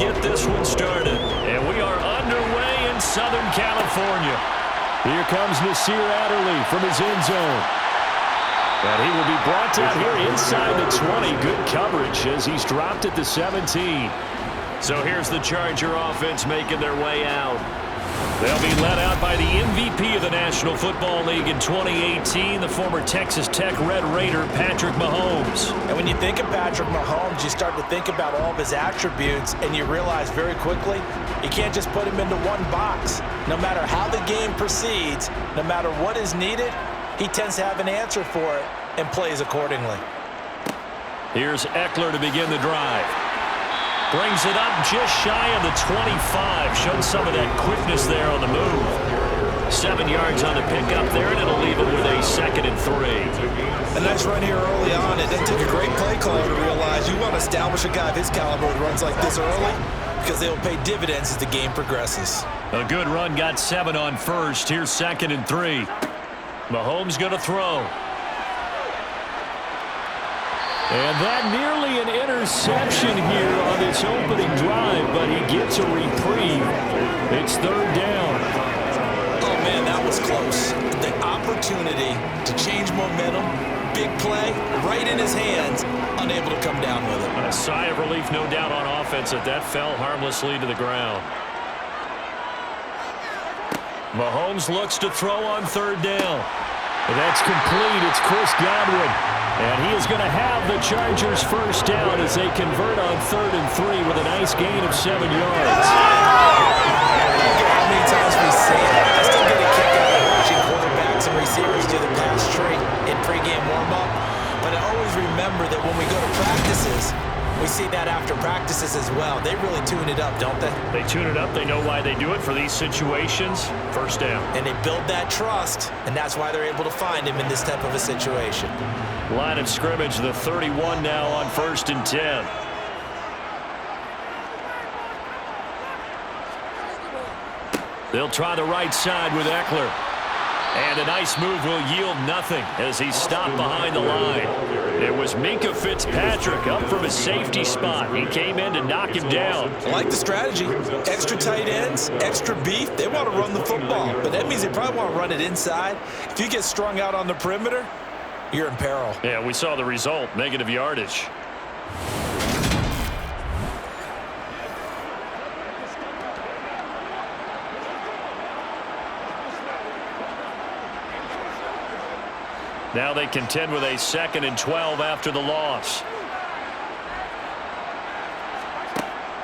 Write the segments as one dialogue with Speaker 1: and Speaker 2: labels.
Speaker 1: get this one started. And we are underway in Southern California. Here comes Nasir Adderley from his end zone. And he will be brought down here inside the 20. Good coverage as he's dropped at the 17. So here's the Charger offense making their way out. They'll be led out by the MVP of the National Football League in 2018, the former Texas Tech Red Raider, Patrick Mahomes.
Speaker 2: And when you think of Patrick Mahomes, you start to think about all of his attributes, and you realize very quickly you can't just put him into one box. No matter how the game proceeds, no matter what is needed, he tends to have an answer for it and plays accordingly.
Speaker 1: Here's Eckler to begin the drive. Brings it up just shy of the 25. Showed some of that quickness there on the move. 7 yards on the pickup there, and it'll leave it with a 2nd and 3.
Speaker 2: A nice run here early on. It doesn't take a great play caller to realize you want to establish a guy of his caliber with runs like this early because they will pay dividends as the game progresses.
Speaker 1: A good run, got 7 on first. Here's 2nd and 3. Mahomes going to throw. And that nearly an interception here on this opening drive, but he gets a reprieve. It's 3rd down.
Speaker 2: Oh, man, that was close. The opportunity to change momentum, big play, right in his hands, unable to come down with it.
Speaker 1: A sigh of relief, no doubt, on offense that fell harmlessly to the ground. Mahomes looks to throw on 3rd down. And that's complete. It's Chris Godwin. And he is going to have the Chargers first down as they convert on 3rd and 3 with a nice gain of 7 yards.
Speaker 2: How many times we say it? I still get a kick out of watching quarterbacks and receivers do the pass tree in pregame warm-up. But I always remember that when we go to practices, we see that after practices as well. They really tune it up, don't they?
Speaker 1: They tune it up. They know why they do it for these situations. First down.
Speaker 2: And they build that trust, and that's why they're able to find him in this type of a situation.
Speaker 1: Line of scrimmage, the 31 now on 1st and 10. They'll try the right side with Eckler. And a nice move will yield nothing as he's stopped behind the line. It was Minkah Fitzpatrick up from his safety spot. He came in to knock him down.
Speaker 2: I like the strategy. Extra tight ends, extra beef. They want to run the football, but that means they probably want to run it inside. If you get strung out on the perimeter, you're in peril.
Speaker 1: Yeah, we saw the result, negative yardage. Now they contend with a 2nd and 12 after the loss.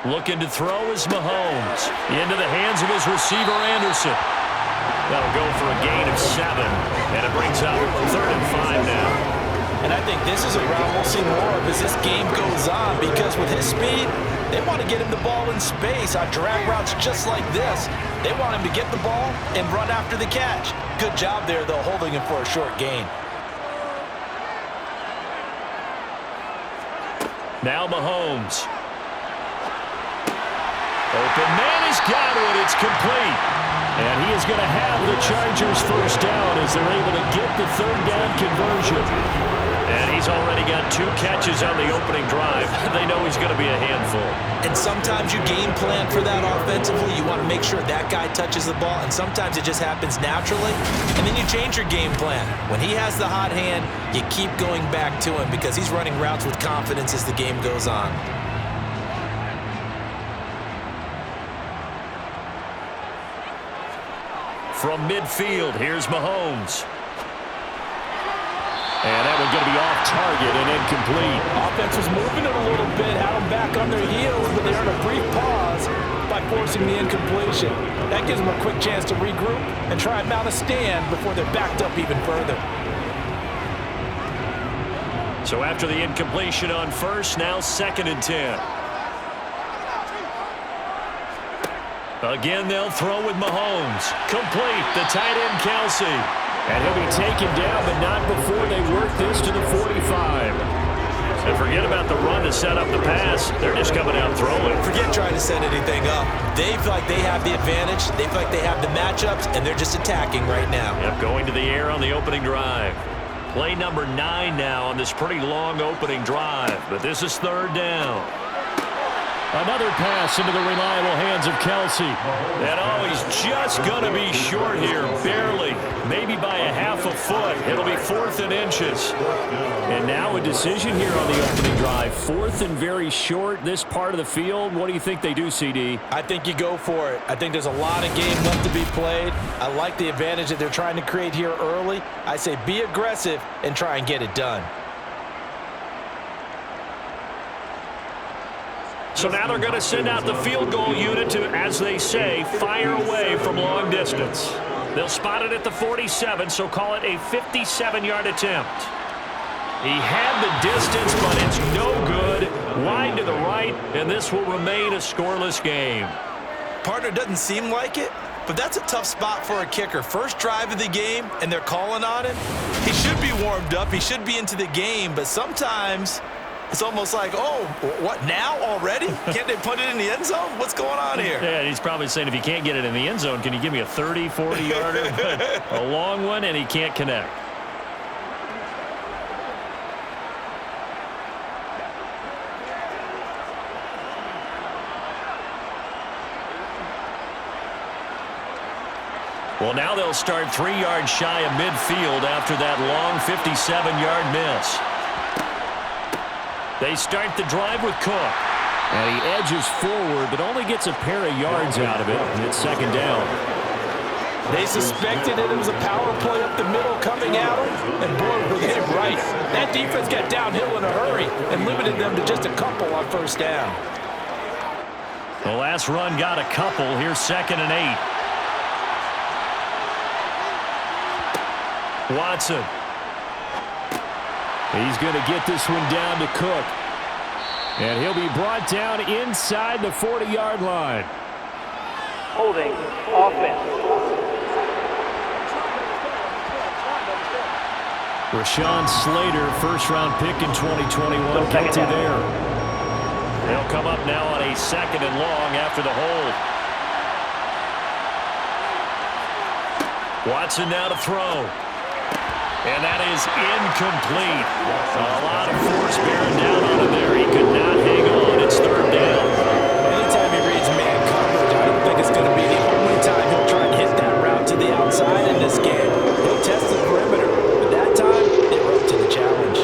Speaker 1: Looking to throw is Mahomes. Into the hands of his receiver, Anderson. That'll go for a gain of 7. And it brings up 3rd and 5 now.
Speaker 2: And I think this is a route we'll see more of as this game goes on, because with his speed, they want to get him the ball in space on drag routes just like this. They want him to get the ball and run after the catch. Good job there, though, holding him for a short gain.
Speaker 1: Now Mahomes. Open man is Godwin. It's complete. And he is going to have the Chargers first down as they're able to get the 3rd down conversion. And he's already got 2 catches on the opening drive. They know he's going to be a handful.
Speaker 2: And sometimes you game plan for that offensively. You want to make sure that guy touches the ball, and sometimes it just happens naturally. And then you change your game plan. When he has the hot hand, you keep going back to him because he's running routes with confidence as the game goes on.
Speaker 1: From midfield, here's Mahomes. And that one's going to be off target and incomplete.
Speaker 2: Offense was moving it a little bit, had them back on their heels, but they earned a brief pause by forcing the incompletion. That gives them a quick chance to regroup and try and mount a stand before they're backed up even further.
Speaker 1: So after the incompletion on first, now 2nd and 10. Again, they'll throw with Mahomes. Complete, the tight end, Kelsey. And he'll be taken down, but not before they work this to the 45. And forget about the run to set up the pass. They're just coming out throwing.
Speaker 2: Forget trying to set anything up. They feel like they have the advantage. They feel like they have the matchups, and they're just attacking right now.
Speaker 1: Yep, going to the air on the opening drive. Play number 9 now on this pretty long opening drive. But this is 3rd down. Another pass into the reliable hands of Kelsey. And he's just going to be short here, barely. Maybe by a half a foot. It'll be 4th and inches. And now a decision here on the opening drive. 4th and very short, this part of the field. What do you think they do, CD?
Speaker 2: I think you go for it. I think there's a lot of game left to be played. I like the advantage that they're trying to create here early. I say be aggressive and try and get it done.
Speaker 1: So now they're going to send out the field goal unit to, as they say, fire away from long distance. They'll spot it at the 47, so call it a 57-yard attempt. He had the distance, but it's no good. Wide to the right, and this will remain a scoreless game.
Speaker 2: Partner, doesn't seem like it, but that's a tough spot for a kicker. First drive of the game, and they're calling on him. He should be warmed up. He should be into the game, but sometimes it's almost like, oh, what, now already? Can't they put it in the end zone? What's going on here?
Speaker 1: Yeah, he's probably saying, if you can't get it in the end zone, can you give me a 30, 40-yarder? A long one, and he can't connect. Well, now they'll start 3 yards shy of midfield after that long 57-yard miss. They start the drive with Cook. And he edges forward, but only gets a pair of yards out of it. And it's 2nd down.
Speaker 2: They suspected it was a power play up the middle coming at them, and boy, were they right. That defense got downhill in a hurry and limited them to just a couple on 1st down.
Speaker 1: The last run got a couple. Here's 2nd and 8. Watson. He's going to get this one down to Cook. And he'll be brought down inside the 40-yard line.
Speaker 3: Holding offense.
Speaker 1: Rashawn Slater, 1st-round pick in 2021, guilty there. They'll come up now on a 2nd and long after the hold. Watson now to throw. And that is incomplete. A lot of force bearing down on him there. He could not hang on. It's 3rd down.
Speaker 2: Anytime he reads man coverage, I don't think it's going to be the only time he'll try and hit that route to the outside in this game. He'll test the perimeter, but that time, they were up to the challenge.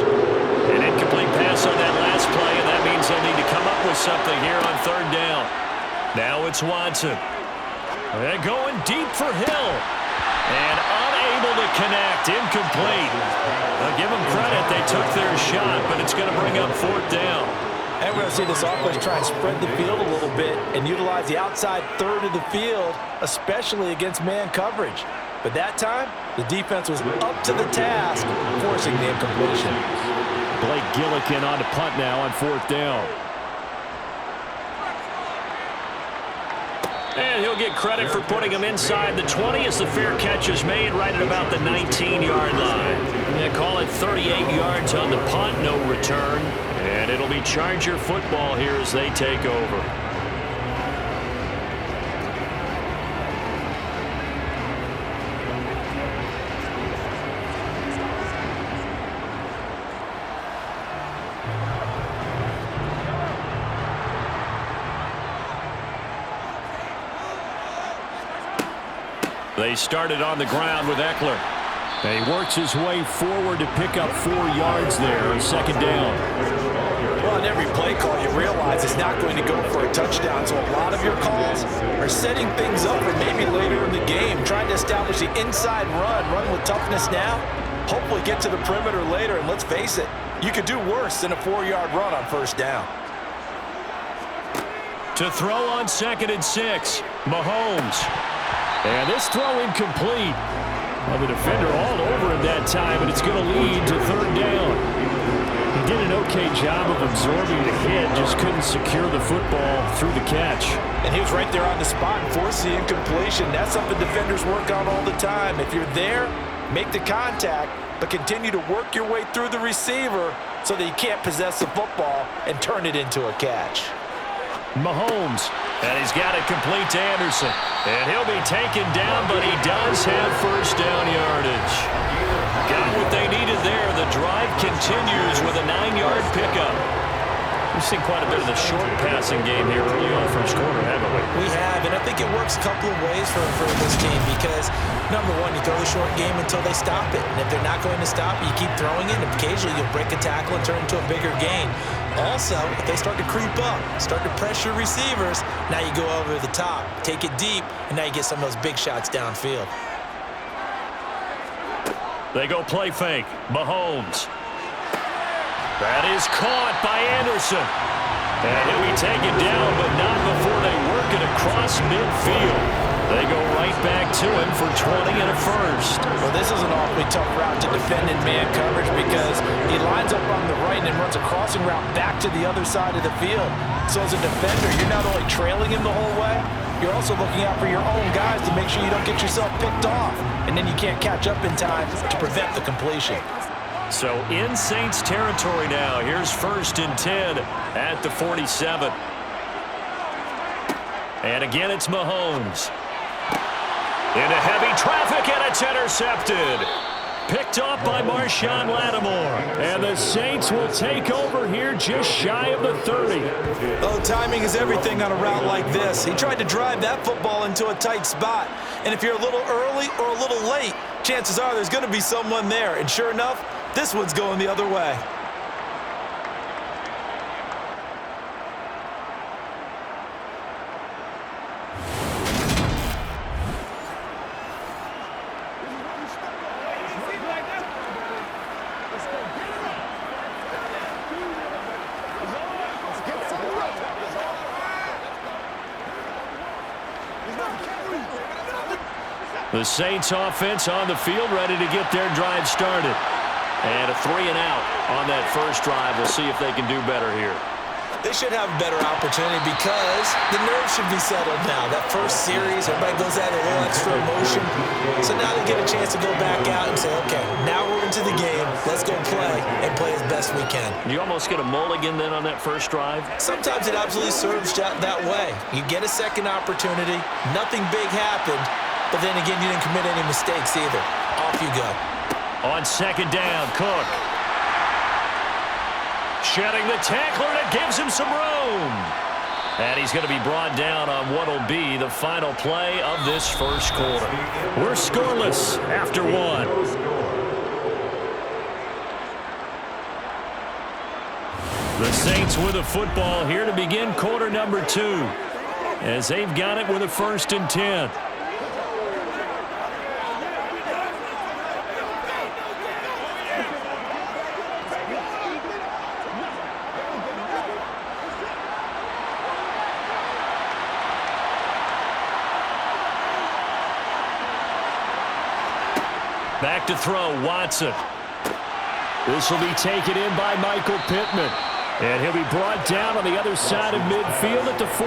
Speaker 1: An incomplete pass on that last play, and that means they'll need to come up with something here on 3rd down. Now it's Watson. They're going deep for Hill. And unable to connect. Incomplete. I'll give them credit. They took their shot, but it's going to bring up 4th down.
Speaker 2: And we're going to see this offense try and spread the field a little bit and utilize the outside 3rd of the field, especially against man coverage. But that time, the defense was up to the task, forcing the incompletion.
Speaker 1: Blake Gillikin on to punt now on 4th down. And he'll get credit for putting him inside the 20 as the fair catch is made right at about the 19-yard line. They call it 38 yards on the punt, no return. And it'll be Charger football here as they take over. They started on the ground with Eckler. And he works his way forward to pick up 4 yards there on 2nd down.
Speaker 2: Well, in every play call, you realize it's not going to go for a touchdown. So a lot of your calls are setting things up for maybe later in the game, trying to establish the inside run with toughness now, hopefully get to the perimeter later. And let's face it, you could do worse than a 4-yard run on 1st down.
Speaker 1: To throw on 2nd and 6, Mahomes. And this throw incomplete. Well, the defender all over him that time, and it's going to lead to 3rd down. He did an okay job of absorbing the hit, just couldn't secure the football through the catch.
Speaker 2: And he was right there on the spot and forced the incompletion. That's something defenders work on all the time. If you're there, make the contact, but continue to work your way through the receiver so that you can't possess the football and turn it into a catch.
Speaker 1: Mahomes, and he's got it complete to Anderson. And he'll be taken down, but he does have 1st down yardage. Got what they needed there. The drive continues with a 9-yard pickup. We've seen quite a bit of the short passing game here early on first quarter, haven't we?
Speaker 2: We have, and I think it works a couple of ways for this team because, number one, you throw the short game until they stop it. And if they're not going to stop it, you keep throwing it, and occasionally you'll break a tackle and turn it into a bigger gain. Also, if they start to creep up, start to pressure receivers, now you go over the top, take it deep, and now you get some of those big shots downfield.
Speaker 1: They go play fake. Mahomes. That is caught by Anderson. And he'll be taken down, but not before they work it across midfield. They go right back to him for 20 and a first.
Speaker 2: Well, this is an awfully tough route to defend in man coverage because he lines up on the right and then runs a crossing route back to the other side of the field. So as a defender, you're not only trailing him the whole way, you're also looking out for your own guys to make sure you don't get yourself picked off. And then you can't catch up in time to prevent the completion.
Speaker 1: So in Saints territory now. Here's 1st and 10 at the 47. And again, it's Mahomes. Into heavy traffic, and it's intercepted. Picked off by Marshawn Lattimore. And the Saints will take over here just shy of the 30.
Speaker 2: Oh, timing is everything on a route like this. He tried to drive that football into a tight spot. And if you're a little early or a little late, chances are there's going to be someone there. And sure enough, this one's going the other way.
Speaker 1: The Saints offense on the field, ready to get their drive started. And a 3 and out on that first drive. We'll see if they can do better here.
Speaker 2: They should have a better opportunity because the nerves should be settled now. That first series, everybody goes out a little extra emotion. So now they get a chance to go back out and say, okay, now we're into the game. Let's go play and play as best we can.
Speaker 1: You almost get a mulligan then on that first drive?
Speaker 2: Sometimes it absolutely serves that way. You get a second opportunity. Nothing big happened. But then again, you didn't commit any mistakes either. Off you go.
Speaker 1: On 2nd down, Cook. Shedding the tackler, and it gives him some room. And he's going to be brought down on what will be the final play of this first quarter. We're scoreless after 1. The Saints with the football here to begin quarter number 2. As they've got it with a 1st and 10. Back to throw, Watson. This will be taken in by Michael Pittman. And he'll be brought down on the other side of midfield at the 43.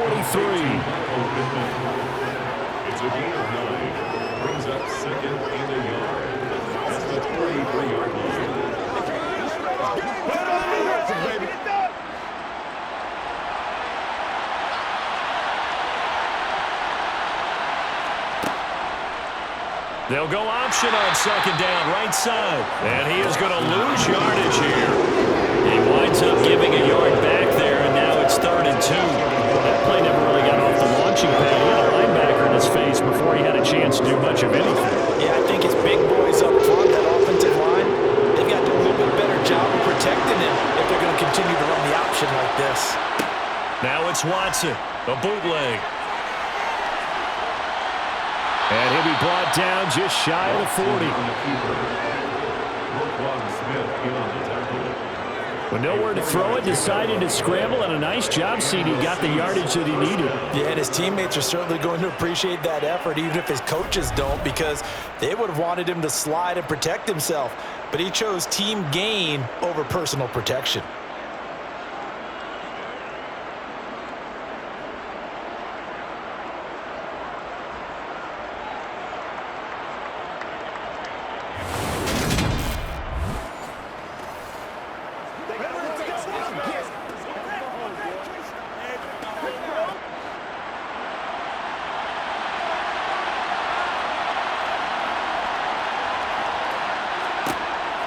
Speaker 4: It's a gain of 9. Brings up 2nd and a yard. That's the 33-yard line.
Speaker 1: They'll go option on 2nd down, right side. And he is going to lose yardage here. He winds up giving a yard back there, and now it's 3rd and 2. That play never really got off the launching pad. He had a linebacker in his face before he had a chance to do much of anything.
Speaker 2: Yeah, I think it's big boys up front, that offensive line. They've got to do a little bit better job of protecting him if they're going to continue to run the option like this.
Speaker 1: Now it's Watson, a bootleg. And he'll be brought down just shy of the 40. With nowhere to throw it, decided to scramble, and a nice job, CD. Got the yardage that he needed.
Speaker 2: Yeah, and his teammates are certainly going to appreciate that effort, even if his coaches don't, because they would have wanted him to slide and protect himself. But he chose team gain over personal protection.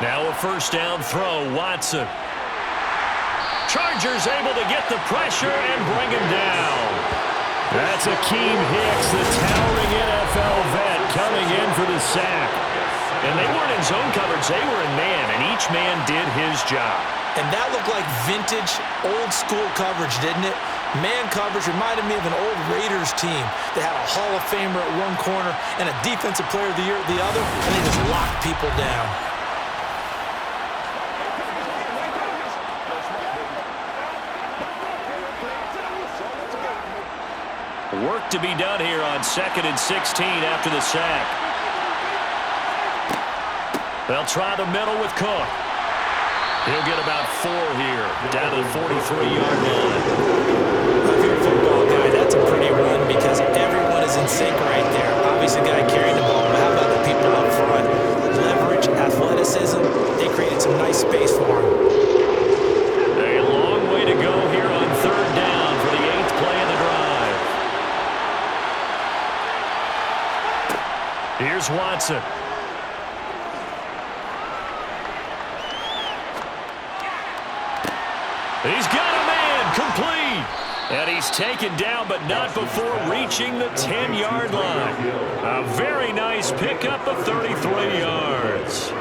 Speaker 1: Now a 1st down throw, Watson. Chargers able to get the pressure and bring him down. That's Akeem Hicks, the towering NFL vet, coming in for the sack. And they weren't in zone coverage, they were in man, and each man did his job.
Speaker 2: And that looked like vintage, old-school coverage, didn't it? Man coverage reminded me of an old Raiders team that had a Hall of Famer at one corner and a Defensive Player of the Year at the other, and they just locked people down.
Speaker 1: Work to be done here on 2nd and 16 after the sack. They'll try the middle with Cook. He'll get about 4 here, down to the 43-yard line.
Speaker 2: If you're a football guy, that's a pretty run because everyone is in sync right there. Obviously, the guy carrying the ball, but how about the people up front? Leverage, athleticism, they created some nice space for him.
Speaker 1: A long way to go here on 3rd down for the 8th play of the drive. Here's Watson. He's got a man, complete. And he's taken down, but not before reaching the 10-yard line. A very nice pickup of 33 yards.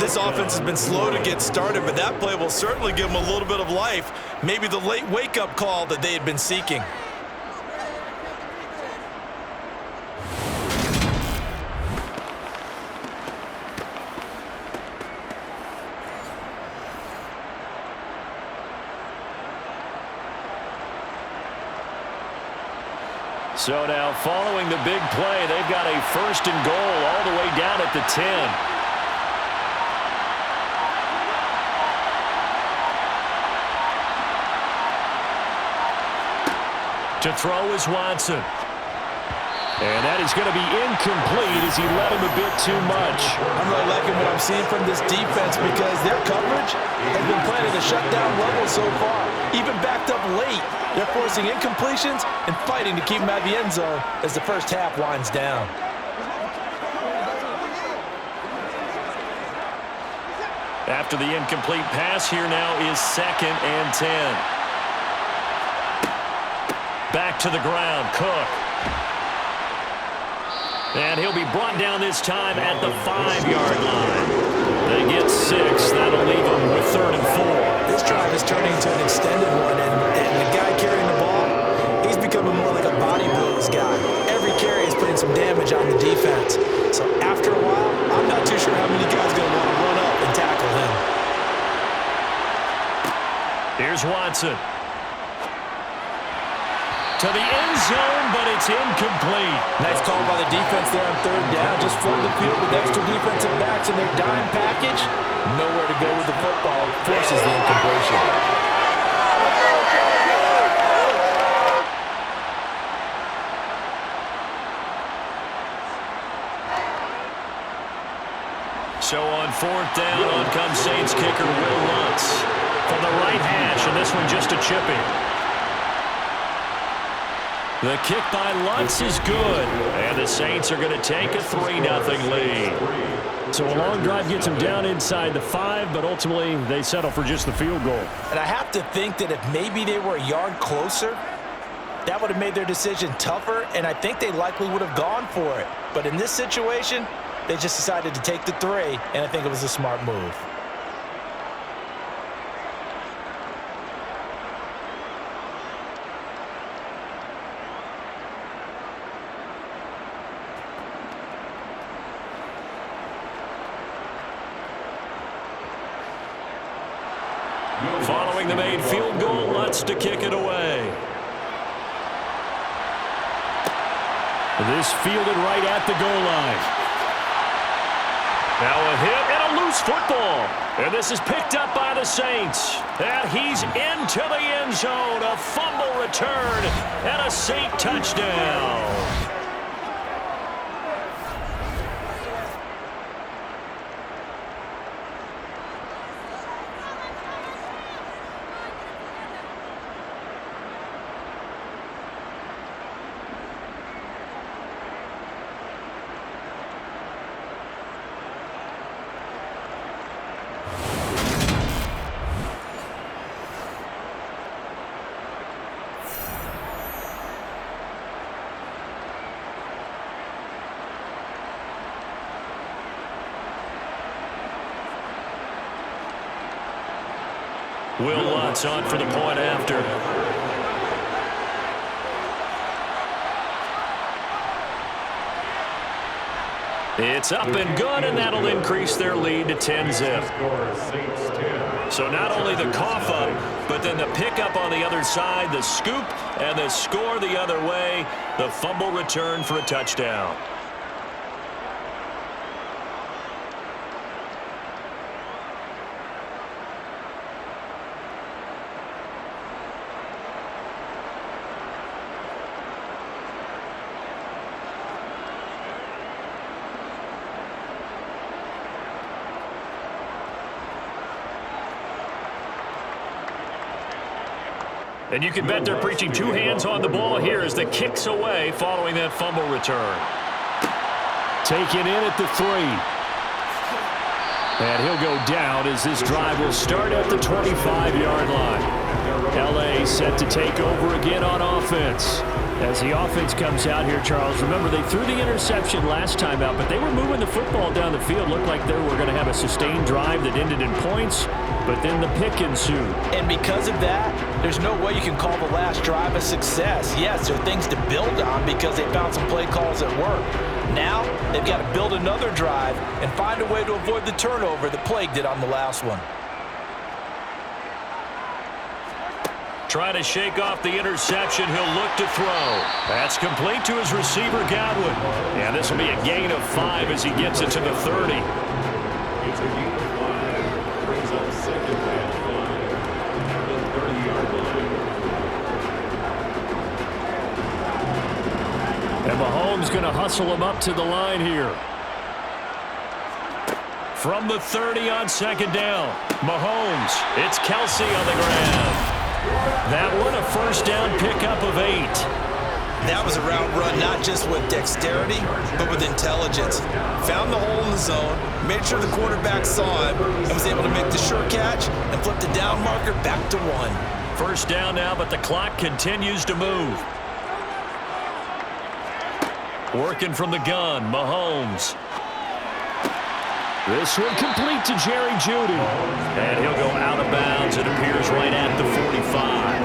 Speaker 2: This offense has been slow to get started, but that play will certainly give them a little bit of life. Maybe the late wake-up call that they had been seeking.
Speaker 1: So now following the big play, they've got a 1st and goal all the way down at the 10. To throw is Watson. And that is going to be incomplete as he led him a bit too much.
Speaker 2: I'm really liking what I'm seeing from this defense because their coverage has been playing at a shutdown level so far. Even backed up late, they're forcing incompletions and fighting to keep them out of the end zone as the first half winds down.
Speaker 1: After the incomplete pass, here now is 2nd and 10. Back to the ground, Cook. And he'll be brought down this time at the 5-yard line. They get 6. That'll leave them with 3rd and 4.
Speaker 2: This drive is turning into an extended one, and the guy carrying the ball, he's becoming more like a body blows guy. Every carry is putting some damage on the defense. So after a while, I'm not too sure how many guys are going to want to run up and tackle him.
Speaker 1: Here's Watson. To the end zone, but it's incomplete.
Speaker 2: Nice call by the defense there on 3rd down. Just flood the field with extra defensive backs in their dime package. Nowhere to go with the football. Forces the incompletion.
Speaker 1: So on 4th down, on comes Saints kicker Will Lutz from the right hash, and this one just a chippy. The kick by Lutz is good, and the Saints are going to take a 3-0 lead. So a long drive gets them down inside the 5, but ultimately they settle for just the field goal.
Speaker 2: And I have to think that if maybe they were a yard closer, that would have made their decision tougher, and I think they likely would have gone for it. But in this situation, they just decided to take the 3, and I think it was a smart move.
Speaker 1: Following the made field goal, Lutz to kick it away. This fielded right at the goal line. Now a hit and a loose football. And this is picked up by the Saints. And he's into the end zone. A fumble return and a Saint touchdown. Will Lutz on for the point after. It's up and good, and that'll increase their lead to 10-zip. So not only the cough up, but then the pickup on the other side, the scoop, and the score the other way, the fumble return for a touchdown. And you can bet they're preaching two hands on the ball here as the kick's away following that fumble return. Taken in at the 3. And he'll go down as this drive will start at the 25-yard line. L.A. set to take over again on offense. As the offense comes out here, Charles, remember they threw the interception last time out, but they were moving the football down the field. Looked like they were going to have a sustained drive that ended in points, but then the pick ensued.
Speaker 2: And because of that, there's no way you can call the last drive a success. Yes, there are things to build on because they found some play calls that work. Now, they've got to build another drive and find a way to avoid the turnover that plagued it on the last one.
Speaker 1: Trying to shake off the interception. He'll look to throw. That's complete to his receiver, Godwin. And this will be a gain of 5 as he gets it to the 30.
Speaker 4: It's a gain of 5. Brings up second and 5. The 30-yard line.
Speaker 1: And Mahomes going to hustle him up to the line here. From the 30 on second down. Mahomes. It's Kelsey on the ground. That one a first down pickup of 8.
Speaker 2: That was a route run not just with dexterity, but with intelligence. Found the hole in the zone, made sure the quarterback saw him, and was able to make the sure catch and flip the down marker back to 1.
Speaker 1: First down now, but the clock continues to move. Working from the gun, Mahomes. This one complete to Jerry Jeudy. And he'll go out of bounds. It appears right at the 45.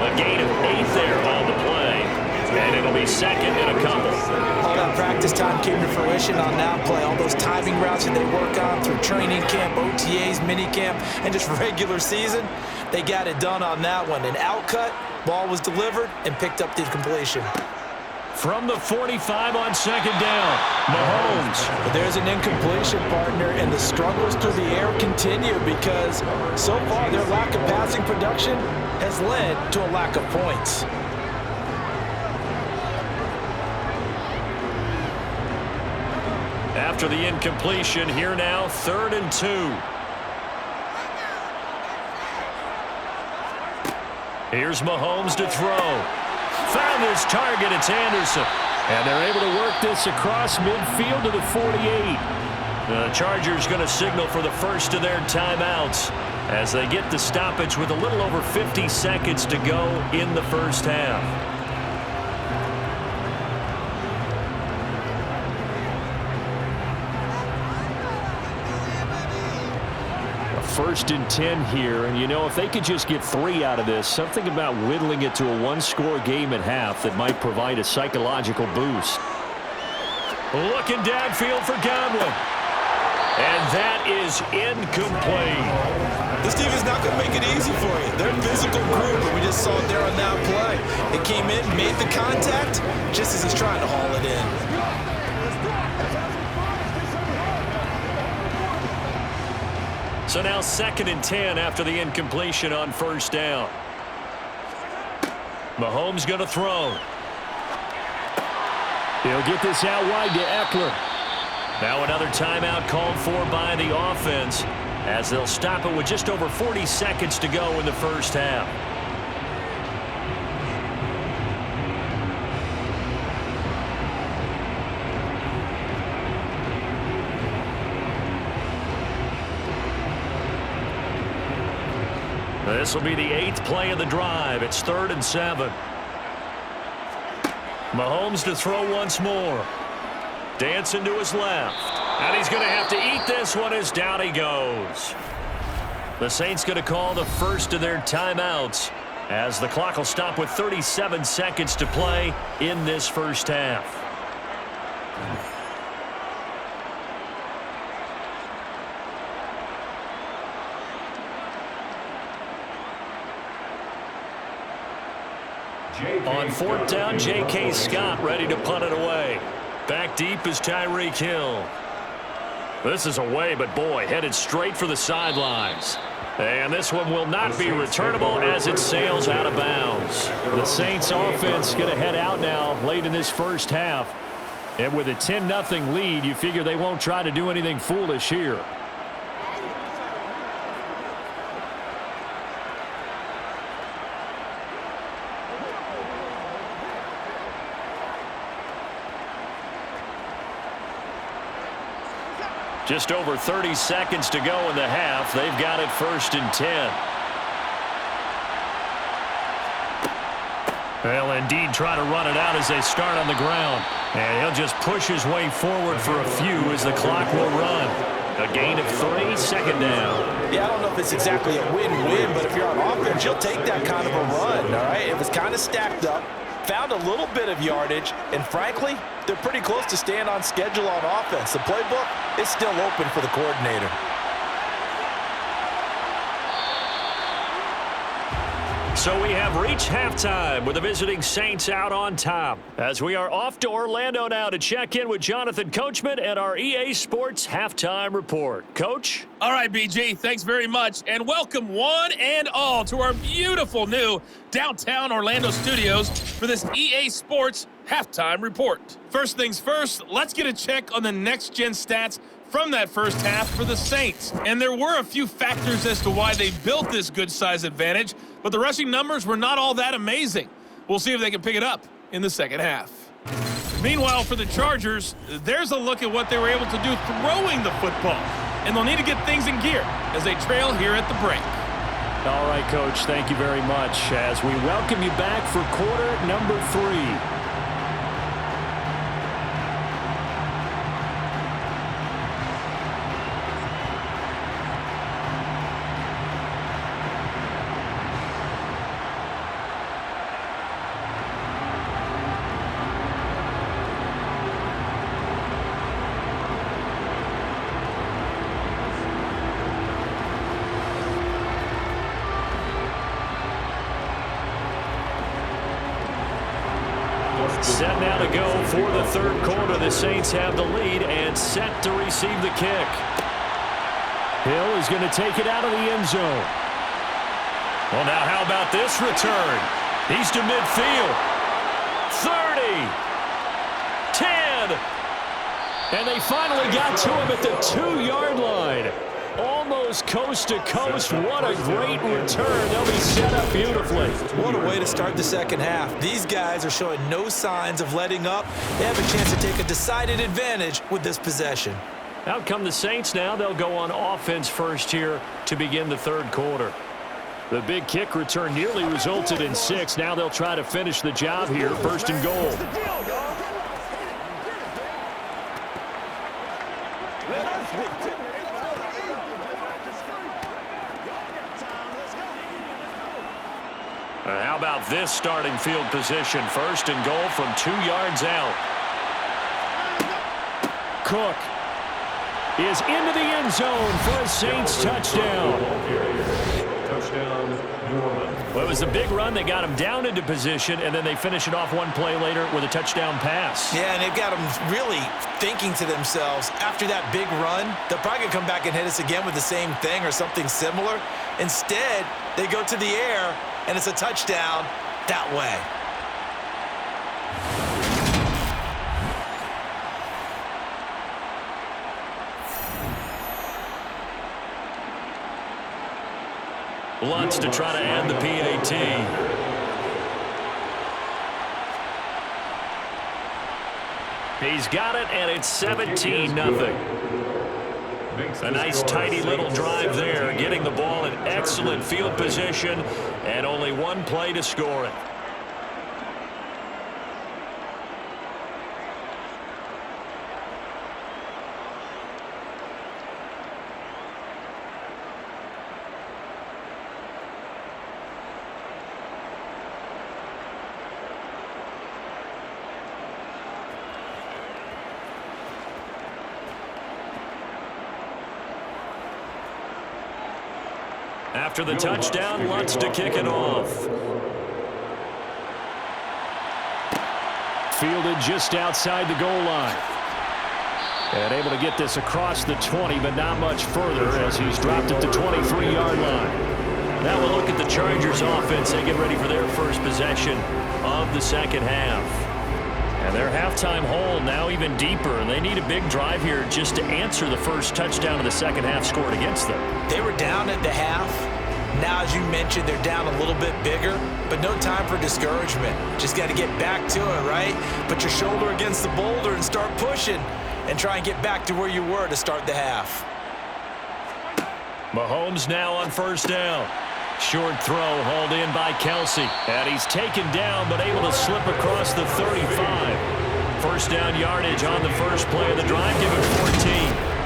Speaker 1: A gain of 8 there on the play. And it'll be second and a couple.
Speaker 2: All that practice time came to fruition on that play. All those timing routes that they work on through training camp, OTAs, minicamp, and just regular season, they got it done on that one. An outcut, ball was delivered, and picked up the completion.
Speaker 1: From the 45 on second down, Mahomes.
Speaker 2: But there's an incompletion, partner, and the struggles through the air continue because so far their lack of passing production has led to a lack of points.
Speaker 1: After the incompletion, here now, 3rd and 2. Here's Mahomes to throw. Found his target, it's Anderson. And they're able to work this across midfield to the 48. The Chargers going to signal for the first of their timeouts as they get the stoppage with a little over 50 seconds to go in the first half. First and 10 here, and you know, if they could just get 3 out of this, something about whittling it to a one-score game at half that might provide a psychological boost. Looking downfield for Godwin. And that is incomplete.
Speaker 2: This team is not going to make it easy for you. They're a physical group, and we just saw it there on that play. They came in, made the contact, just as he's trying to haul it in.
Speaker 1: So now 2nd and 10 after the incompletion on first down. Mahomes going to throw. He'll get this out wide to Eckler. Now another timeout called for by the offense as they'll stop it with just over 40 seconds to go in the first half. This will be the 8th play of the drive. It's 3rd and 7. Mahomes to throw once more. Dancing to his left. And he's going to have to eat this one as down he goes. The Saints going to call the first of their timeouts as the clock will stop with 37 seconds to play in this first half. On fourth down, J.K. Scott ready to punt it away. Back deep is Tyreek Hill. This is away, but boy, headed straight for the sidelines. And this one will not be returnable as it sails out of bounds. The Saints offense going to head out now late in this first half. And with a 10-0 lead, you figure they won't try to do anything foolish here. Just over 30 seconds to go in the half. They've got it 1st and 10. They'll indeed try to run it out as they start on the ground. And he'll just push his way forward for a few as the clock will run. A gain of 3, second down.
Speaker 2: Yeah, I don't know if it's exactly a win-win, but if you're on offense, you'll take that kind of a run, all right? It was kind of stacked up, found a little bit of yardage, and frankly, they're pretty close to staying on schedule on offense. The playbook is still open for the coordinator.
Speaker 1: So we have reached halftime with the visiting Saints out on top. As we are off to Orlando now to check in with Jonathan Coachman and our EA Sports Halftime Report. Coach?
Speaker 5: All right, BG, thanks very much. And welcome one and all to our beautiful new downtown Orlando studios for this EA Sports Halftime Report. First things first, let's get a check on the next-gen stats from that first half for the Saints. And there were a few factors as to why they built this good size advantage, but the rushing numbers were not all that amazing. We'll see if they can pick it up in the second half. Meanwhile, for the Chargers, there's a look at what they were able to do throwing the football. And they'll need to get things in gear as they trail here at the break.
Speaker 1: All right, Coach, thank you very much as we welcome you back for quarter number 3. Set now to go for the third quarter. The Saints have the lead and set to receive the kick. Hill is going to take it out of the end zone. Well, now how about this return? He's to midfield. 30. 10. And they finally got to him at the 2-yard line. Almost coast to coast. What a great return. They'll be set up beautifully.
Speaker 2: What a way to start the second half. These guys are showing no signs of letting up. They have a chance to take a decided advantage with this possession.
Speaker 1: Out come the Saints now. They'll go on offense first here to begin the third quarter. The big kick return nearly resulted in 6. Now they'll try to finish the job here. First and goal. How about this starting field position? First and goal from 2 yards out. Cook is into the end zone for a Saints touchdown.
Speaker 4: Touchdown, New Orleans.
Speaker 1: Well, it was a big run that got him down into position, and then they finish it off one play later with a touchdown pass.
Speaker 2: Yeah, and they've got them really thinking to themselves, after that big run, they'll probably come back and hit us again with the same thing or something similar. Instead, they go to the air, and it's a touchdown that way.
Speaker 1: Lutz to try to add the PAT. He's got it, and it's 17-0. A nice, tidy little drive there, getting the ball in excellent field position, and only one play to score it. After the touchdown, Lutz to kick it off. Fielded just outside the goal line. And able to get this across the 20, but not much further as he's dropped at the 23-yard line. Now we'll look at the Chargers offense. They get ready for their first possession of the second half. And their halftime hole now even deeper, and they need a big drive here just to answer the first touchdown of the second half scored against them.
Speaker 2: They were down at the half. Now, as you mentioned, they're down a little bit bigger, but no time for discouragement. Just got to get back to it, right? Put your shoulder against the boulder and start pushing and try and get back to where you were to start the half.
Speaker 1: Mahomes now on first down. Short throw hauled in by Kelsey. And he's taken down but able to slip across the 35. First down yardage on the first play of the drive, given 14.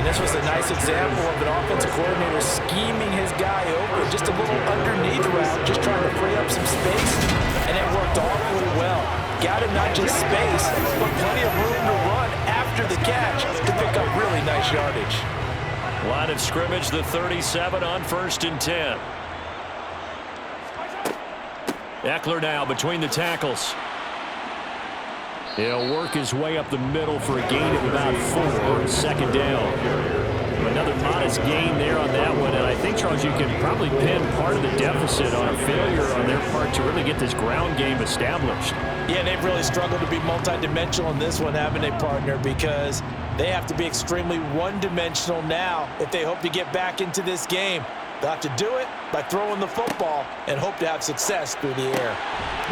Speaker 2: And this was a nice example of an offensive coordinator scheming his guy open, just a little underneath route, just trying to free up some space, and it worked awfully well. Got him not just space, but plenty of room to run after the catch to pick up really nice yardage.
Speaker 1: Line of scrimmage, the 37 on 1st and 10. Eckler now between the tackles. He'll work his way up the middle for a gain of about 4. Second down. Another modest gain there on that one, and I think, Charles, you can probably pin part of the deficit on a failure on their part to really get this ground game established.
Speaker 2: Yeah, they've really struggled to be multidimensional in this one, haven't they, partner? Because they have to be extremely one-dimensional now if they hope to get back into this game. They'll have to do it by throwing the football and hope to have success through the air.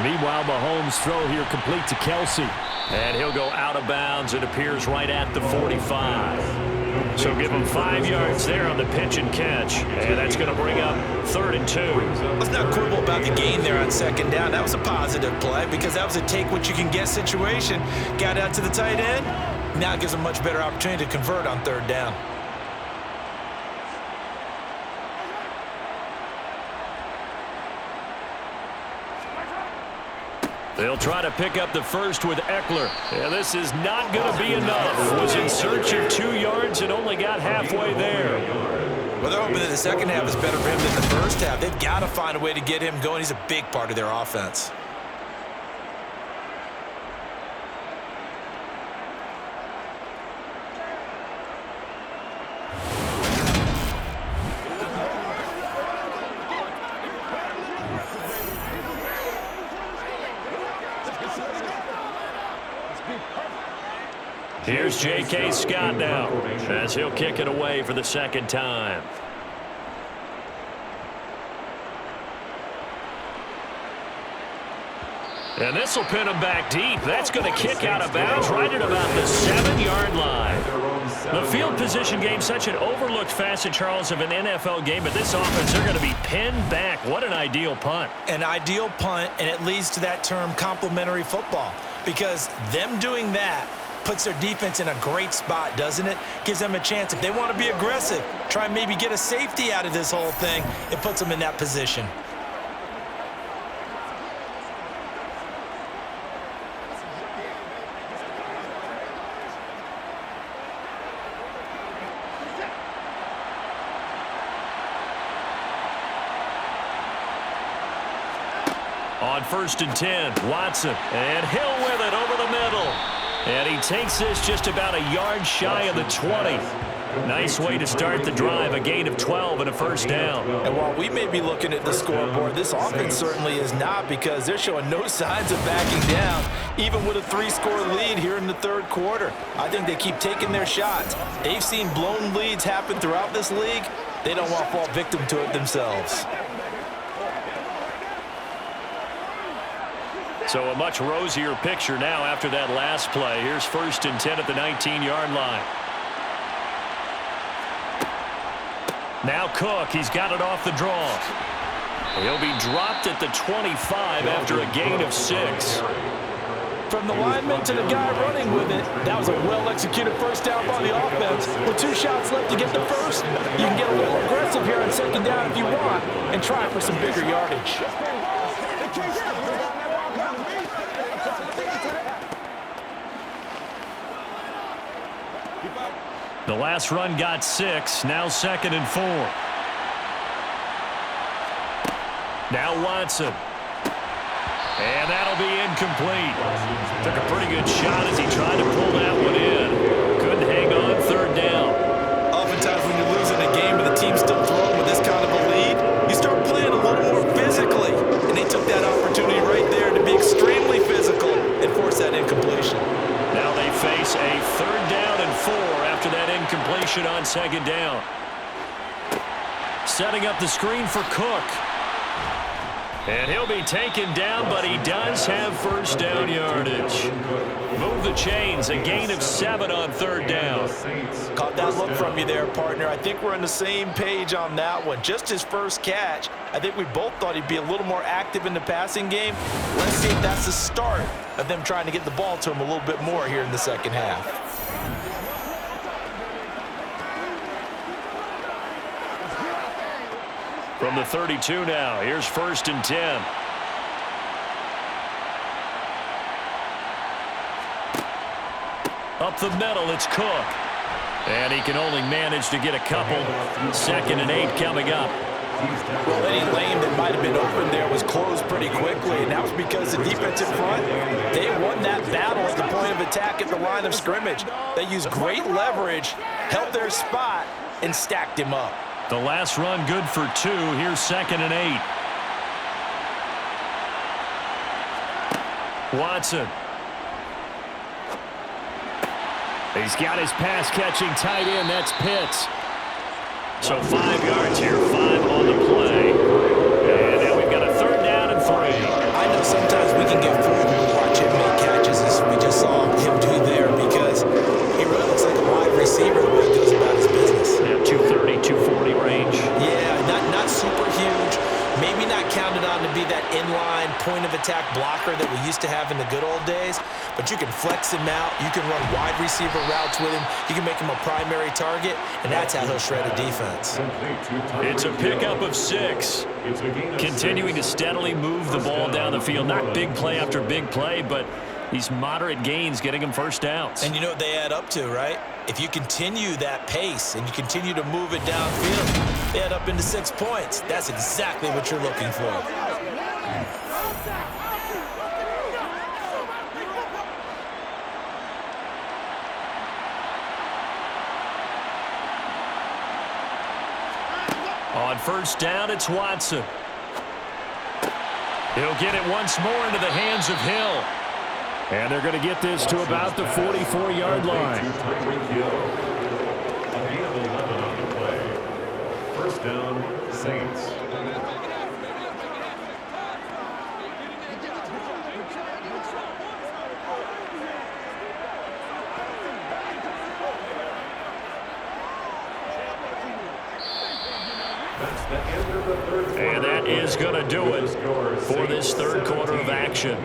Speaker 1: Meanwhile, Mahomes' throw here complete to Kelsey. And he'll go out of bounds. It appears right at the 45. So give him 5 yards there on the pitch and catch. And that's going to bring up 3rd and 2.
Speaker 2: Let's not quibble about the gain there on second down. That was a positive play because that was a take-what-you-can-get situation. Got out to the tight end. Now it gives them a much better opportunity to convert on 3rd down.
Speaker 1: They'll try to pick up the first with Eckler. Yeah, this is not going to be enough. Was in search of 2 yards and only got halfway there.
Speaker 2: Well, they're hoping that the second half is better for him than the first half. They've got to find a way to get him going. He's a big part of their offense.
Speaker 1: Here's J.K. Scott now as he'll kick it away for the second time. And this will pin him back deep. That's going to kick out of bounds right at about the 7-yard line. The field position game, such an overlooked facet, Charles, of an NFL game, but this offense, they're going to be pinned back. What an ideal punt.
Speaker 2: An ideal punt, and it leads to that term complementary football, because them doing that puts their defense in a great spot, doesn't it? Gives them a chance. If they want to be aggressive, try and maybe get a safety out of this whole thing, it puts them in that position.
Speaker 1: On 1st and 10, Watson, and Hill with it over the middle. And he takes this just about a yard shy of the 20. Nice way to start the drive, a gain of 12 and a first down.
Speaker 2: And while we may be looking at the scoreboard, this offense certainly is not, because they're showing no signs of backing down, even with a 3-score lead here in the 3rd quarter. I think they keep taking their shots. They've seen blown leads happen throughout this league. They don't want to fall victim to it themselves.
Speaker 1: So a much rosier picture now after that last play. Here's 1st and 10 at the 19-yard line. Now Cook, he's got it off the draw. He'll be dropped at the 25 after a gain of 6.
Speaker 2: From the lineman to the guy running with it, that was a well-executed first down by the offense. With 2 shots left to get the first, you can get a little aggressive here on second down if you want and try for some bigger yardage. The
Speaker 1: last run got 6, now 2nd and 4. Now Watson. And that'll be incomplete. Took a pretty good shot as he tried to pull that one in. Couldn't hang on third down.
Speaker 2: Oftentimes when you're losing a game and the team's still throwing with this kind of a lead, you start playing a little more physically. And they took that opportunity right there to be extremely physical and force that incompletion.
Speaker 1: Now they face a 3rd down and 4 after that incompletion on 2nd down. Setting up the screen for Cook. And he'll be taken down, but he does have 1st down yardage. Move the chains, a gain of 7 on 3rd down.
Speaker 2: Caught that look from you there, partner. I think we're on the same page on that one. Just his first catch. I think we both thought he'd be a little more active in the passing game. Let's see if that's the start of them trying to get the ball to him a little bit more here in the second half.
Speaker 1: From the 32 now, here's 1st and 10. Up the middle, it's Cook. And he can only manage to get a couple. 2nd and 8 coming up.
Speaker 2: Well, any lane that might have been open there was closed pretty quickly, and that was because the defensive front, they won that battle at the point of attack at the line of scrimmage. They used great leverage, held their spot, and stacked him up.
Speaker 1: The last run good for 2. Here's 2nd and 8. Watson. He's got his pass-catching tight end. That's Pitts. So 5 yards here, 5 on the play. And now we've got a 3rd down and 3.
Speaker 2: I know sometimes we can get fooled when we watch him make catches, as we just saw him do there, because he really looks like a wide receiver the way he goes about his business.
Speaker 1: Yeah, 230, 240 range.
Speaker 2: Yeah, not super huge. Maybe not counted on to be that inline point-of-attack blocker that we used to have in the good old days, but you can flex him out. You can run wide receiver routes with him. You can make him a primary target, and that's how he'll shred a defense.
Speaker 1: It's a pickup of 6. Continuing to steadily move the ball down the field. Not big play after big play, but these moderate gains getting him 1st downs.
Speaker 2: And you know what they add up to, right? If you continue that pace and you continue to move it downfield, they add up into 6 points. That's exactly what you're looking for.
Speaker 1: On 1st down, it's Watson. He'll get it once more into the hands of Hill. And they're going to get this to about the 44-yard line.
Speaker 4: A gain of 11 on the play. 1st down, Saints.
Speaker 1: And that is going to do it for this 3rd quarter of action.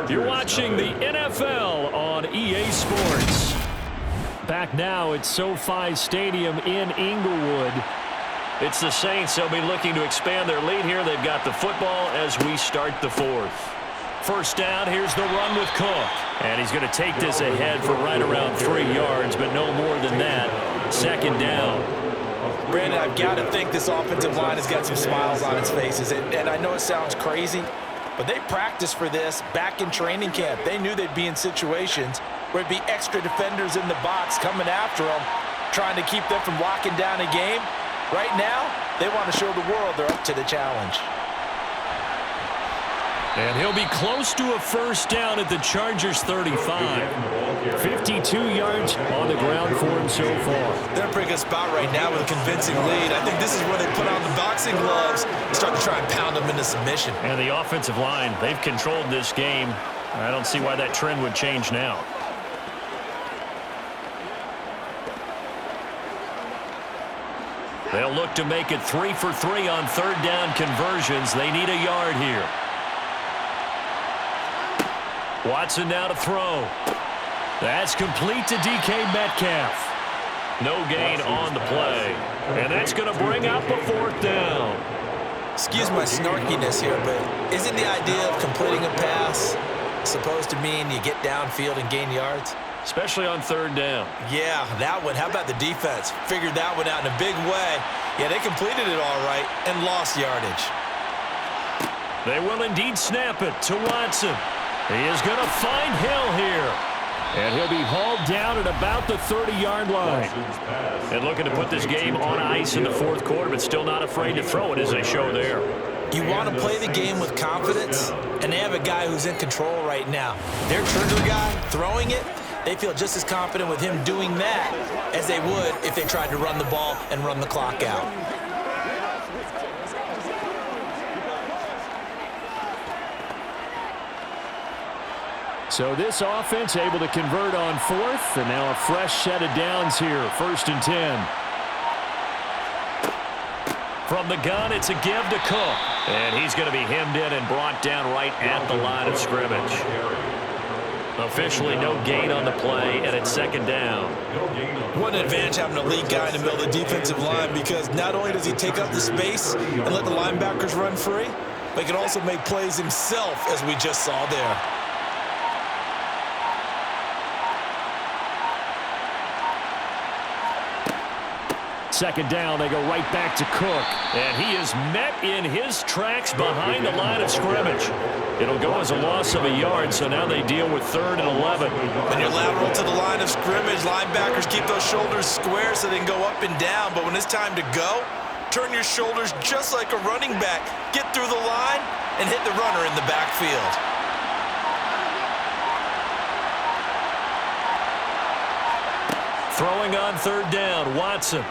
Speaker 1: You're watching the NFL on EA Sports. Back now at SoFi Stadium in Inglewood. It's the Saints. They'll be looking to expand their lead here. They've got the football as we start the 4th. 1st down, here's the run with Cook. And he's going to take this ahead for right around 3 yards, but no more than that. 2nd down.
Speaker 2: Brandon, I've got to think this offensive line has got some smiles on its faces. And I know it sounds crazy, but they practiced for this back in training camp. They knew they'd be in situations where it'd be extra defenders in the box coming after them, trying to keep them from locking down a game. Right now, they want to show the world they're up to the challenge.
Speaker 1: And he'll be close to a 1st down at the Chargers 35. 52 yards on the ground for him so far.
Speaker 2: They're in a pretty good spot right now with a convincing lead. I think this is where they put on the boxing gloves and start to try and pound them into submission.
Speaker 1: And the offensive line, they've controlled this game. I don't see why that trend would change now. They'll look to make it 3 for 3 on 3rd down conversions. They need a yard here. Watson now to throw. That's complete to DK Metcalf. No gain on the play. And that's going to bring up a 4th down.
Speaker 2: Excuse my snarkiness here, but isn't the idea of completing a pass supposed to mean you get downfield and gain yards?
Speaker 1: Especially on 3rd down.
Speaker 2: Yeah, that one. How about the defense? Figured that one out in a big way. Yeah, they completed it all right and lost yardage.
Speaker 1: They will indeed snap it to Watson. He is going to find Hill here. And he'll be hauled down at about the 30-yard line. And looking to put this game on ice in the fourth quarter, but still not afraid to throw it as they show there.
Speaker 2: You want to play the game with confidence, and they have a guy who's in control right now. Their trigger guy throwing it, they feel just as confident with him doing that as they would if they tried to run the ball and run the clock out.
Speaker 1: So this offense able to convert on fourth, and now a fresh set of downs here, 1st and 10. From the gun, it's a give to Cook. And he's going to be hemmed in and brought down right at the line of scrimmage. Officially no gain on the play, and it's 2nd down.
Speaker 2: What an advantage having a lead guy in the middle of the defensive line, because not only does he take up the space and let the linebackers run free, but he can also make plays himself, as we just saw there.
Speaker 1: 2nd down, they go right back to Cook. And he is met in his tracks behind the line of scrimmage. It'll go as a loss of a yard, so now they deal with 3rd and 11.
Speaker 2: When you're lateral to the line of scrimmage, linebackers keep those shoulders square so they can go up and down. But when it's time to go, turn your shoulders just like a running back. Get through the line and hit the runner in the backfield.
Speaker 1: Throwing on 3rd down, Watson.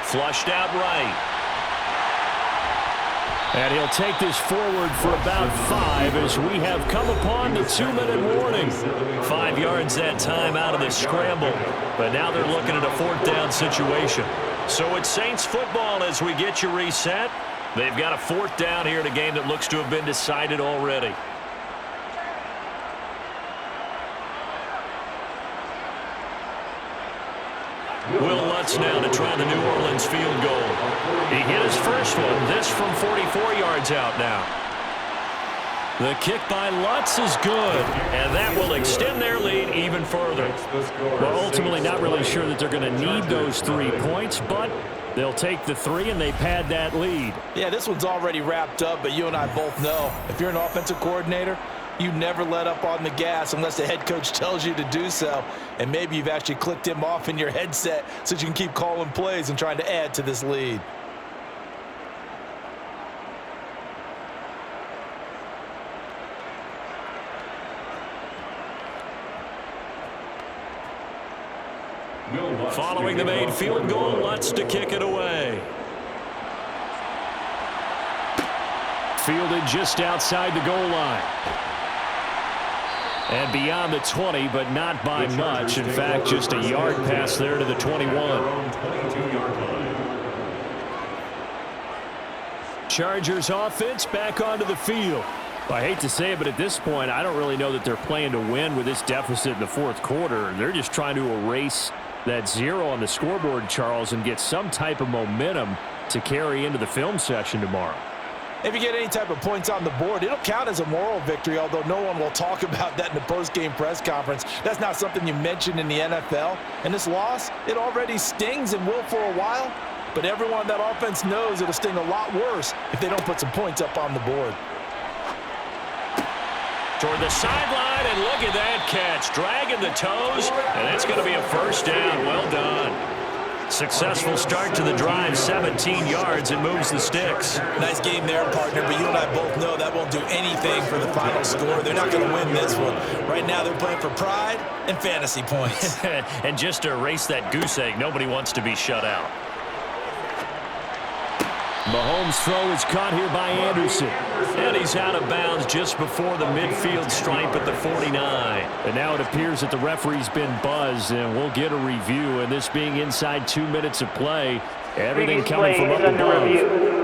Speaker 1: Flushed out right. And he'll take this forward for about 5 as we have come upon the 2-minute warning. 5 yards that time out of the scramble. But now they're looking at a 4th down situation. So it's Saints football as we get you reset. They've got a 4th down here in a game that looks to have been decided already. Will Lutz now to try the New Orleans field goal. He hit his first one, this from 44 yards out now. The kick by Lutz is good, and that will extend their lead even further. Well, ultimately not really sure that they're going to need those 3 points, but they'll take the 3 and they pad that lead.
Speaker 2: Yeah, this one's already wrapped up, but you and I both know if you're an offensive coordinator, you never let up on the gas unless the head coach tells you to do so. And maybe you've actually clicked him off in your headset so you can keep calling plays and trying to add to this lead.
Speaker 1: Following the made field goal, Lutz to kick it away. Fielded just outside the goal line. And beyond the 20, but not by much. In fact, just a yard pass there to the 21. Chargers offense back onto the field. I hate to say it, but at this point, I don't really know that they're playing to win with this deficit in the fourth quarter. They're just trying to erase that 0 on the scoreboard, Charles, and get some type of momentum to carry into the film session tomorrow.
Speaker 2: If you get any type of points on the board, it'll count as a moral victory, although no one will talk about that in the post-game press conference. That's not something you mentioned in the NFL. And this loss, it already stings and will for a while, but everyone on that offense knows it'll sting a lot worse if they don't put some points up on the board.
Speaker 1: Toward the sideline, and look at that catch. Dragging the toes, and it's going to be a 1st down. Well done. Successful start to the drive, 17 yards, and moves the sticks.
Speaker 2: Nice game there, partner, but you and I both know that won't do anything for the final score. They're not going to win this one. Right now they're playing for pride and fantasy points.
Speaker 1: And just to erase that goose egg, nobody wants to be shut out. Mahomes' throw is caught here by Anderson. And he's out of bounds just before the midfield stripe at the 49. And now it appears that the referee's been buzzed, and we'll get a review. And this being inside 2 minutes of play, everything coming from up above.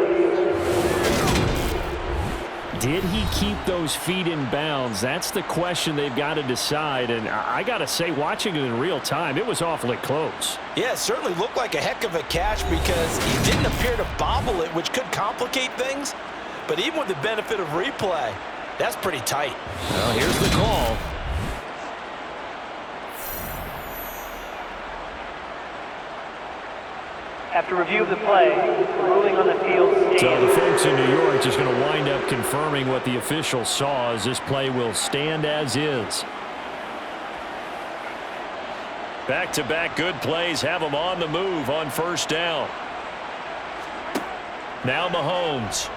Speaker 1: Did he keep those feet in bounds? That's the question they've got to decide. And I got to say, watching it in real time, it was awfully close.
Speaker 2: Yeah, it certainly looked like a heck of a catch because he didn't appear to bobble it, which could complicate things. But even with the benefit of replay, that's pretty tight.
Speaker 1: Well, here's the call.
Speaker 3: After review of the play, the ruling on the field stands.
Speaker 1: So the folks in New York just going to wind up confirming what the official saw, as this play will stand as is. Back-to-back good plays have them on the move on first down. Now Mahomes.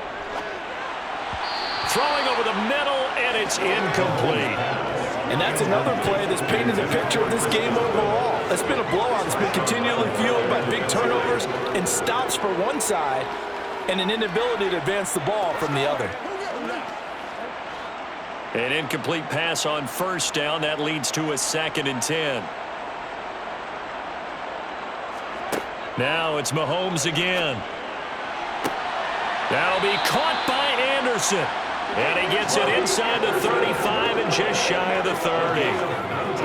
Speaker 1: Throwing over the middle, and it's incomplete.
Speaker 2: And that's another play that's painted a picture of this game overall. It's been a blowout. It's been continually fueled by big turnovers and stops for one side and an inability to advance the ball from the other.
Speaker 1: An incomplete pass on first down. That leads to a 2nd and 10. Now it's Mahomes again. That'll be caught by Anderson. And he gets it inside the 35 and just shy of the 30.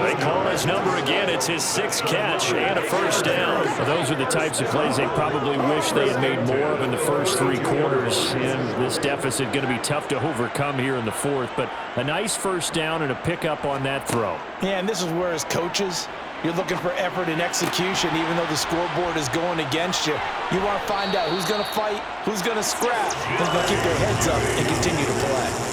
Speaker 1: They call his number again. It's his 6th catch and a first down. Well, those are the types of plays they probably wish they had made more of in the first 3 quarters. And this deficit going to be tough to overcome here in the 4th. But a nice first down and a pickup on that throw.
Speaker 2: Yeah, and this is where as coaches, you're looking for effort and execution, even though the scoreboard is going against you. You want to find out who's going to fight, who's going to scrap, who's going to keep their heads up and continue to play.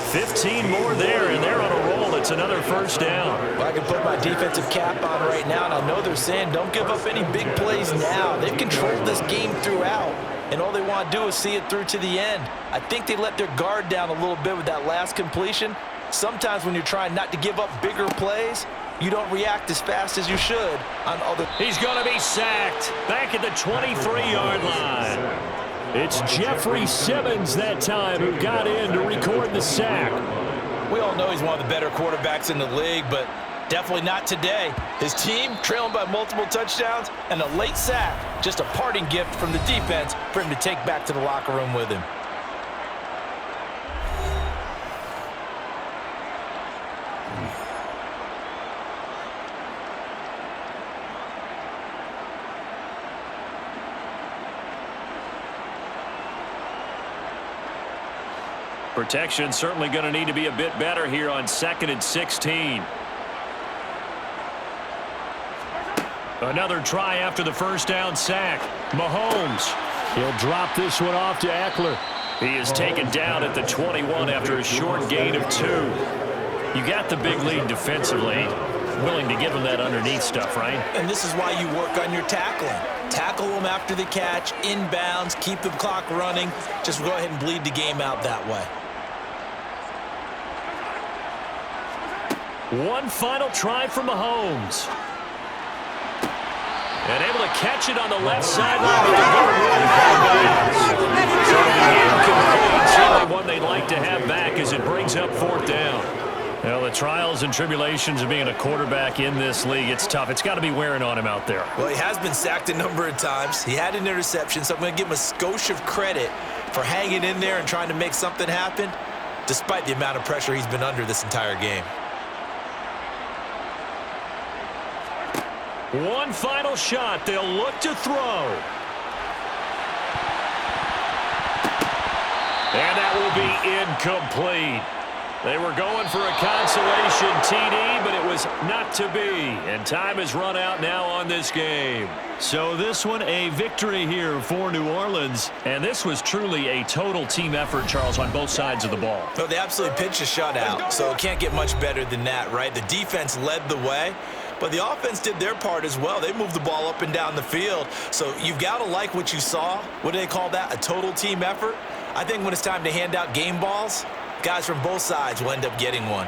Speaker 1: 15 more there, and they're on a roll. It's another first down.
Speaker 2: Well, I can put my defensive cap on right now, and I know they're saying don't give up any big plays now. They've controlled this game throughout, and all they want to do is see it through to the end. I think they let their guard down a little bit with that last completion. Sometimes when you're trying not to give up bigger plays, you don't react as fast as you should on other.
Speaker 1: He's going to be sacked back at the 23-yard line. It's Jeffrey Simmons that time who got in to record the sack.
Speaker 2: We all know he's one of the better quarterbacks in the league, but definitely not today. His team trailing by multiple touchdowns and a late sack. Just a parting gift from the defense for him to take back to the locker room with him.
Speaker 1: Protection certainly going to need to be a bit better here on 2nd and 16. Another try after the first down sack. Mahomes. He'll drop this one off to Eckler. He is taken down at the 21 after a short gain of 2. You got the big lead defensively. Willing to give him that underneath stuff, right?
Speaker 2: And this is why you work on your tackling. Tackle them after the catch, inbounds, keep the clock running. Just go ahead and bleed the game out that way.
Speaker 1: One final try from Mahomes. And able to catch it on the left sideline. Certainly one they'd like to have back as it brings up 4th down. Well, the trials and tribulations of being a quarterback in this league, it's tough. It's got to be wearing on him out there.
Speaker 2: Well, he has been sacked a number of times. He had an interception, so I'm going to give him a skosh of credit for hanging in there and trying to make something happen, despite the amount of pressure he's been under this entire game.
Speaker 1: One final shot. They'll look to throw. And that will be incomplete. They were going for a consolation TD, but it was not to be. And time has run out now on this game. So this one, a victory here for New Orleans. And this was truly a total team effort, Charles, on both sides of the ball.
Speaker 2: So they absolutely pitched a shutout, so it can't get much better than that, right? The defense led the way, but the offense did their part as well. They moved the ball up and down the field. So you've got to like what you saw. What do they call that? A total team effort? I think when it's time to hand out game balls, guys from both sides will end up getting one.